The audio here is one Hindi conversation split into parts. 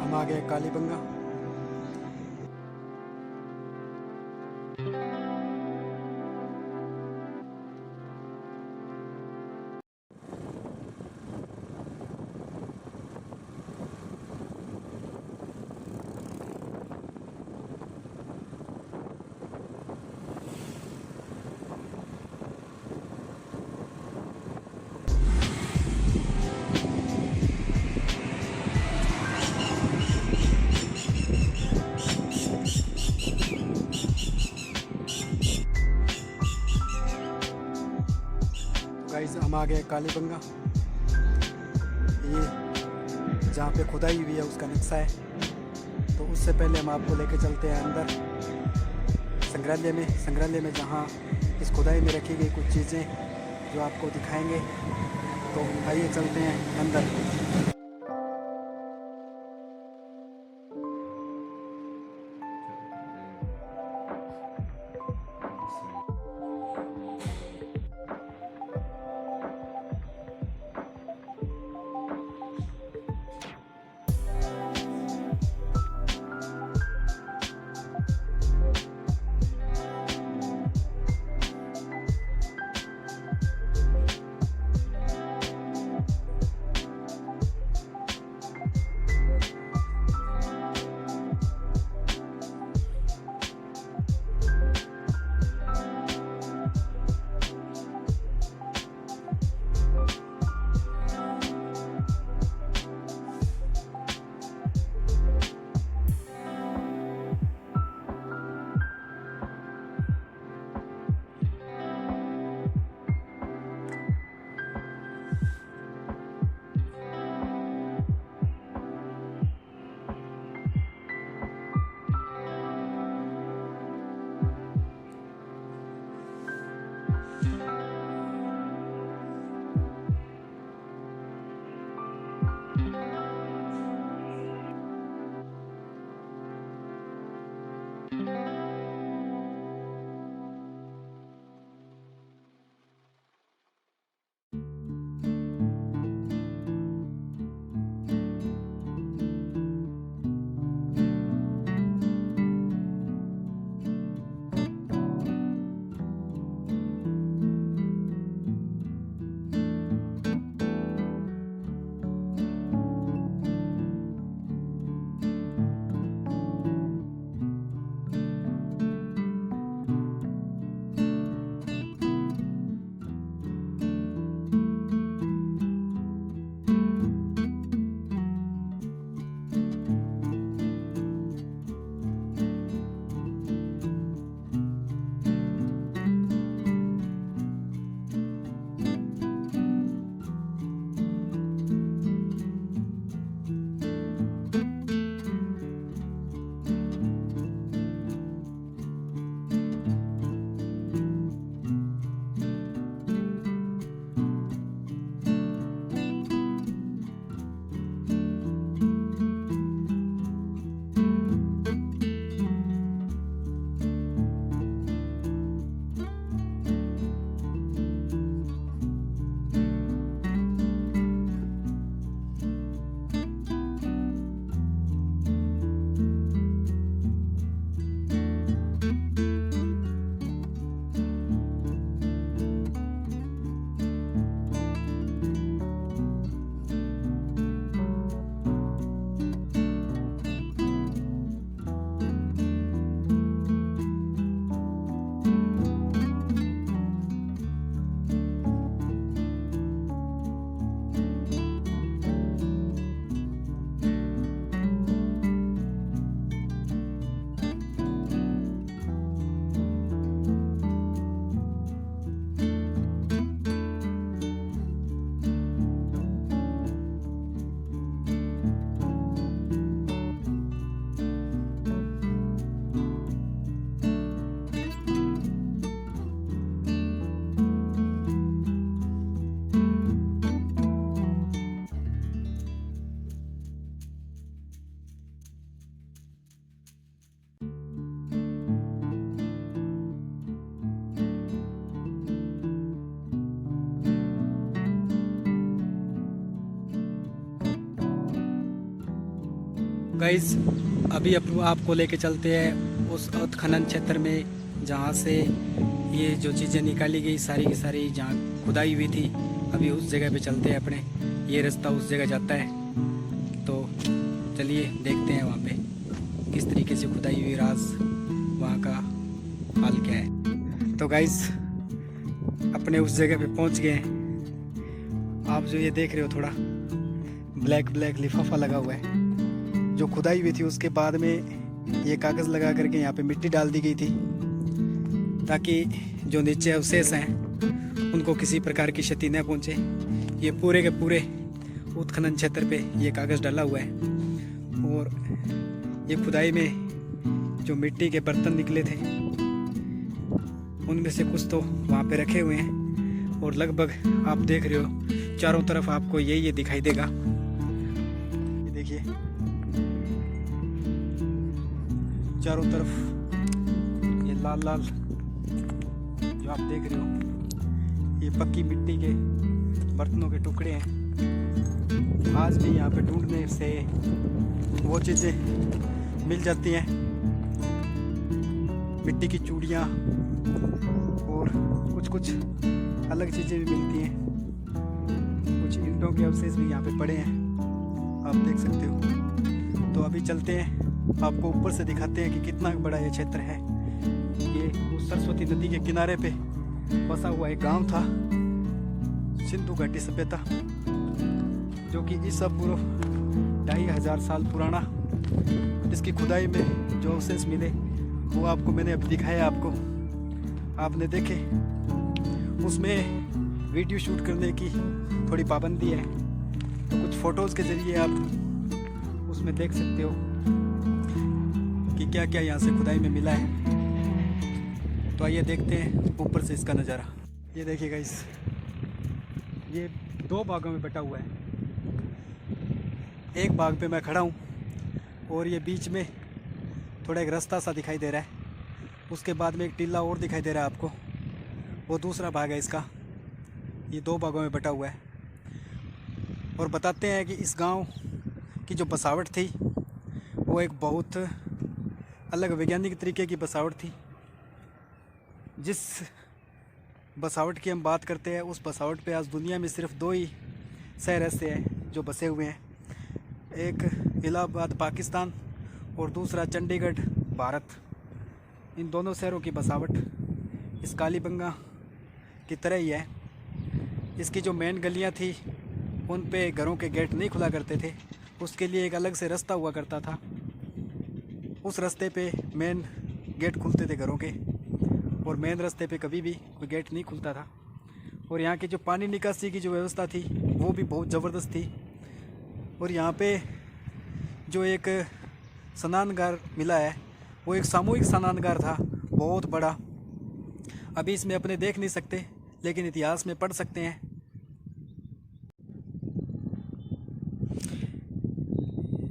हम आ गए कालीबंगा। गाइस हम आ गए कालीबंगा। ये जहाँ पे खुदाई हुई है उसका नक्शा है। तो उससे पहले हम आपको लेके चलते हैं अंदर संग्रहालय में जहाँ इस खुदाई में रखी गई कुछ चीज़ें जो आपको दिखाएंगे। तो आइए चलते हैं अंदर। गाइस अभी आपको लेके चलते हैं उस उत्खनन क्षेत्र में जहाँ से ये जो चीज़ें निकाली गई सारी की सारी, जहाँ खुदाई हुई थी। अभी उस जगह पे चलते हैं अपने, ये रास्ता उस जगह जाता है। तो चलिए देखते हैं वहाँ पे किस तरीके से खुदाई हुई, राज वहाँ का हाल क्या है। तो गाइस अपने उस जगह पे पहुँच गए हैं। आप जो ये देख रहे हो थोड़ा ब्लैक ब्लैक लिफाफा लगा हुआ है, जो खुदाई हुई थी उसके बाद में ये कागज़ लगा करके यहाँ पे मिट्टी डाल दी गई थी, ताकि जो नीचे अवशेष हैं उनको किसी प्रकार की क्षति न पहुँचे। ये पूरे के पूरे उत्खनन क्षेत्र पे ये कागज़ डाला हुआ है। और ये खुदाई में जो मिट्टी के बर्तन निकले थे उनमें से कुछ तो वहाँ पे रखे हुए हैं। और लगभग आप देख रहे हो चारों तरफ आपको ये दिखाई देगा। ये देखिए चारों तरफ ये लाल लाल जो आप देख रहे हो, ये पक्की मिट्टी के बर्तनों के टुकड़े हैं। आज भी यहाँ पे ढूंढने से वो चीज़ें मिल जाती हैं, मिट्टी की चूड़ियाँ और कुछ अलग चीज़ें भी मिलती हैं। कुछ ईंटों के अवशेष भी यहाँ पे पड़े हैं, आप देख सकते हो। तो अभी चलते हैं, आपको ऊपर से दिखाते हैं कि कितना बड़ा ये क्षेत्र है। ये उस सरस्वती नदी के किनारे पे बसा हुआ एक गांव था, सिंधु घाटी सभ्यता, जो कि ईसा पूर्व 2500 साल पुराना। इसकी खुदाई में जो अवशेष मिले वो आपको मैंने अभी दिखाया, आपने देखे। उसमें वीडियो शूट करने की थोड़ी पाबंदी है, तो कुछ फ़ोटोज़ के ज़रिए आप उसमें देख सकते हो कि क्या क्या यहाँ से खुदाई में मिला है। तो आइए देखते हैं ऊपर से इसका नज़ारा। ये देखिएगा, ये 2 भागों में बटा हुआ है। एक भाग पे मैं खड़ा हूँ और ये बीच में थोड़ा एक रास्ता सा दिखाई दे रहा है। उसके बाद में एक टीला और दिखाई दे रहा है आपको, वो दूसरा भाग है इसका। ये 2 भागों में बटा हुआ है। और बताते हैं कि इस गांव की जो बसावट थी वो एक बहुत अलग वैज्ञानिक तरीके की बसावट थी। जिस बसावट की हम बात करते हैं उस बसावट पे आज दुनिया में सिर्फ 2 ही शहर ऐसे हैं जो बसे हुए हैं। एक इलाहाबाद पाकिस्तान और दूसरा चंडीगढ़ भारत। इन दोनों शहरों की बसावट इस कालीबंगा की तरह ही है। इसकी जो मेन गलियां थी उन पे घरों के गेट नहीं खुला करते थे, उसके लिए एक अलग से रास्ता हुआ करता था। उस रास्ते पे मेन गेट खुलते थे घरों के, और मेन रास्ते पे कभी भी कोई गेट नहीं खुलता था। और यहाँ की जो पानी निकासी की जो व्यवस्था थी वो भी बहुत ज़बरदस्त थी। और यहाँ पे जो एक स्नानगार मिला है वो एक सामूहिक स्नानगार था, बहुत बड़ा। अभी इसमें अपने देख नहीं सकते, लेकिन इतिहास में पढ़ सकते हैं।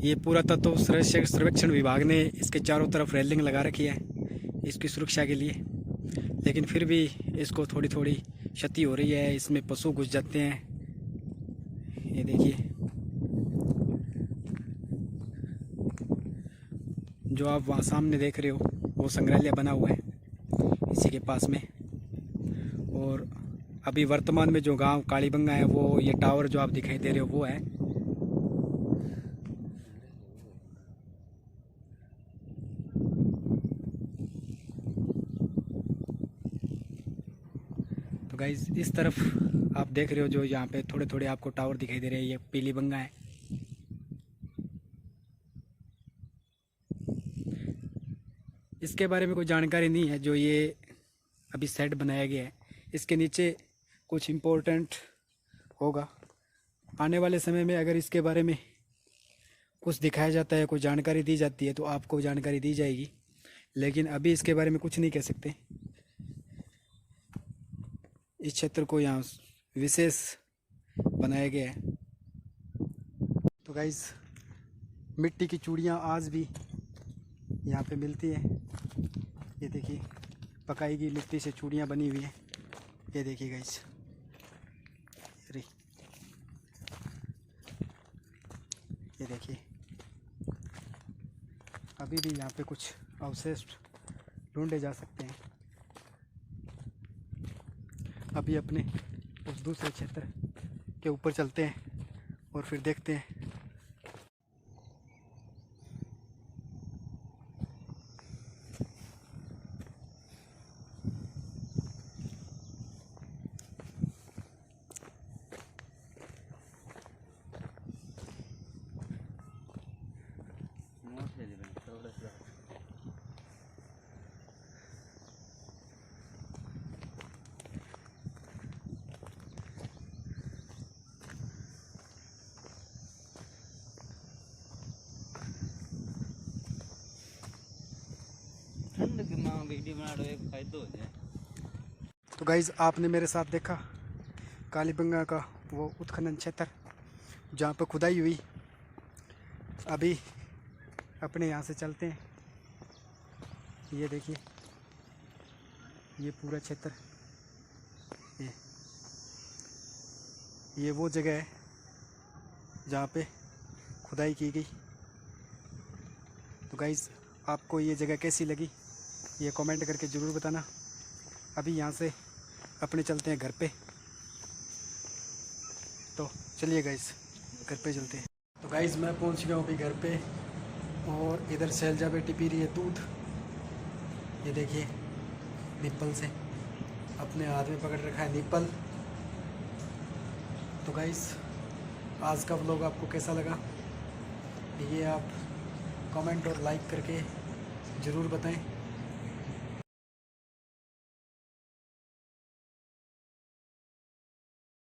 ये पुरातत्व सर्वेक्षण विभाग ने इसके चारों तरफ रेलिंग लगा रखी है इसकी सुरक्षा के लिए, लेकिन फिर भी इसको थोड़ी थोड़ी क्षति हो रही है। इसमें पशु घुस जाते हैं। ये देखिए, जो आप वहाँ सामने देख रहे हो वो संग्रहालय बना हुआ है इसी के पास में। और अभी वर्तमान में जो गांव कालीबंगा है वो ये टावर जो आप दिखाई दे रहे हो वो है। तो गाइस इस तरफ आप देख रहे हो जो यहाँ पे थोड़े थोड़े आपको टावर दिखाई दे रहे हैं, ये पीलीबंगा है। इसके बारे में कोई जानकारी नहीं है जो ये अभी सेट बनाया गया है। इसके नीचे कुछ इम्पोर्टेंट होगा आने वाले समय में। अगर इसके बारे में कुछ दिखाया जाता है, कोई जानकारी दी जाती है तो आपको जानकारी दी जाएगी, लेकिन अभी इसके बारे में कुछ नहीं कह सकते। इस क्षेत्र को यहाँ विशेष बनाया गया है। तो गाइस मिट्टी की चूड़ियाँ आज भी यहाँ पे मिलती है। ये देखिए पकाई गई मिट्टी से चूड़ियाँ बनी हुई हैं। ये देखिए गाइस, अरे ये देखिए अभी भी यहाँ पे कुछ अवशेष ढूंढे जा सकते हैं। अभी अपने उस दूसरे क्षेत्र के ऊपर चलते हैं और फिर देखते हैं। तो गाइज आपने मेरे साथ देखा कालीबंगा का वो उत्खनन क्षेत्र जहाँ पर खुदाई हुई। अभी अपने यहाँ से चलते हैं। ये देखिए ये पूरा क्षेत्र, ये वो जगह है जहाँ पे खुदाई की गई। तो गाइज आपको ये जगह कैसी लगी ये कमेंट करके ज़रूर बताना। अभी यहाँ से अपने चलते हैं घर पे। तो चलिए गाइज घर पे चलते हैं। तो गाइज मैं पहुँच गया हूँ अभी घर पे और इधर शैलजा बेटी पी रही है दूध। ये देखिए निप्पल से अपने हाथ में पकड़ रखा है निप्पल। तो गाइज आज का व्लॉग आपको कैसा लगा ये आप कमेंट और लाइक करके ज़रूर बताएं।